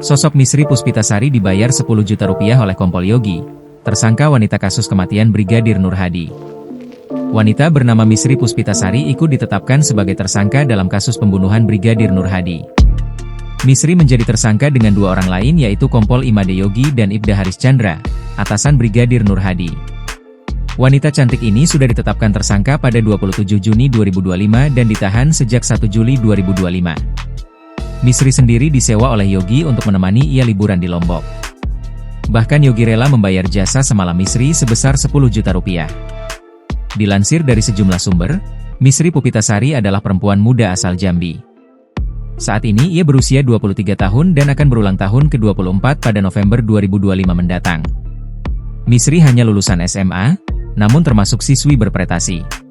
Sosok Misri Puspitasari dibayar 10 juta rupiah oleh Kompol Yogi, tersangka wanita kasus kematian Brigadir Nur Hadi. Wanita bernama Misri Puspitasari ikut ditetapkan sebagai tersangka dalam kasus pembunuhan Brigadir Nur Hadi. Misri menjadi tersangka dengan dua orang lain yaitu Kompol Imade Yogi dan Ibda Haris Chandra, atasan Brigadir Nur Hadi. Wanita cantik ini sudah ditetapkan tersangka pada 27 Juni 2025 dan ditahan sejak 1 Juli 2025. Misri sendiri disewa oleh Yogi untuk menemani ia liburan di Lombok. Bahkan Yogi rela membayar jasa semalam Misri sebesar 10 juta rupiah. Dilansir dari sejumlah sumber, Misri Puspitasari adalah perempuan muda asal Jambi. Saat ini ia berusia 23 tahun dan akan berulang tahun ke-24 pada November 2025 mendatang. Misri hanya lulusan SMA, namun termasuk siswi berprestasi.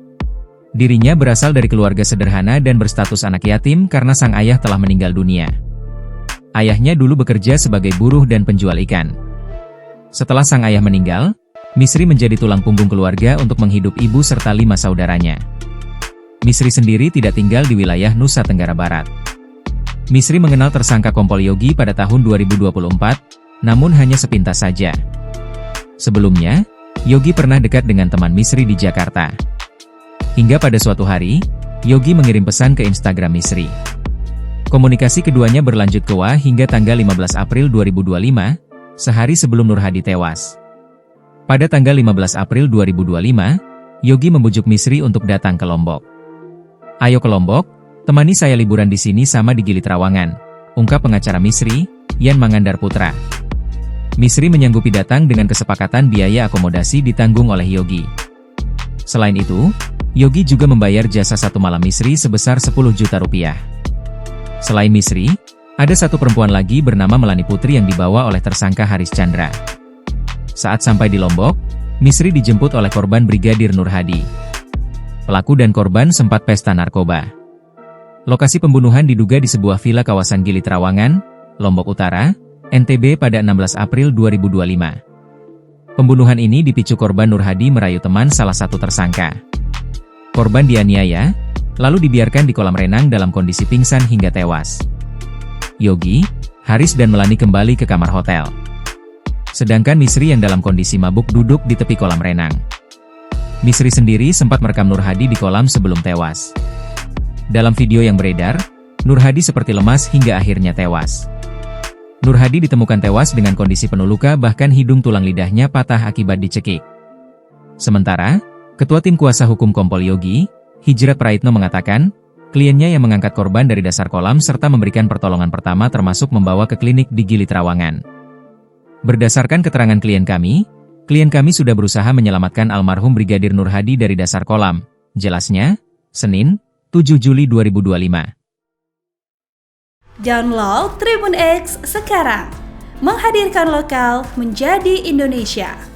Dirinya berasal dari keluarga sederhana dan berstatus anak yatim karena sang ayah telah meninggal dunia. Ayahnya dulu bekerja sebagai buruh dan penjual ikan. Setelah sang ayah meninggal, Misri menjadi tulang punggung keluarga untuk menghidup ibu serta 5 saudaranya. Misri sendiri tidak tinggal di wilayah Nusa Tenggara Barat. Misri mengenal tersangka Kompol Yogi pada tahun 2024, namun hanya sepintas saja. Sebelumnya, Yogi pernah dekat dengan teman Misri di Jakarta. Hingga pada suatu hari, Yogi mengirim pesan ke Instagram Misri. Komunikasi keduanya berlanjut ke WA hingga tanggal 15 April 2025, sehari sebelum Nur Hadi tewas. Pada tanggal 15 April 2025, Yogi membujuk Misri untuk datang ke Lombok. "Ayo ke Lombok, temani saya liburan di sini sama di Gili Trawangan," ungkap pengacara Misri, Yan Mangandar Putra. Misri menyanggupi datang dengan kesepakatan biaya akomodasi ditanggung oleh Yogi. Selain itu, Yogi juga membayar jasa satu malam Misri sebesar 10 juta rupiah. Selain Misri, ada satu perempuan lagi bernama Melani Putri yang dibawa oleh tersangka Haris Chandra. Saat sampai di Lombok, Misri dijemput oleh korban Brigadir Nur Hadi. Pelaku dan korban sempat pesta narkoba. Lokasi pembunuhan diduga di sebuah villa kawasan Gili Trawangan, Lombok Utara, NTB pada 16 April 2025. Pembunuhan ini dipicu korban Nur Hadi merayu teman salah satu tersangka. Korban dianiaya, lalu dibiarkan di kolam renang dalam kondisi pingsan hingga tewas. Yogi, Haris dan Melani kembali ke kamar hotel. Sedangkan Misri yang dalam kondisi mabuk duduk di tepi kolam renang. Misri sendiri sempat merekam Nur Hadi di kolam sebelum tewas. Dalam video yang beredar, Nur Hadi seperti lemas hingga akhirnya tewas. Nur Hadi ditemukan tewas dengan kondisi penuh luka bahkan hidung tulang lidahnya patah akibat dicekik. Sementara, Ketua Tim Kuasa Hukum Kompol Yogi, Hijrat Praitno mengatakan, kliennya yang mengangkat korban dari dasar kolam serta memberikan pertolongan pertama termasuk membawa ke klinik di Gili Trawangan. Berdasarkan keterangan klien kami sudah berusaha menyelamatkan almarhum Brigadir Nur Hadi dari dasar kolam, jelasnya, Senin, 7 Juli 2025. Download Tribun X sekarang, menghadirkan lokal menjadi Indonesia.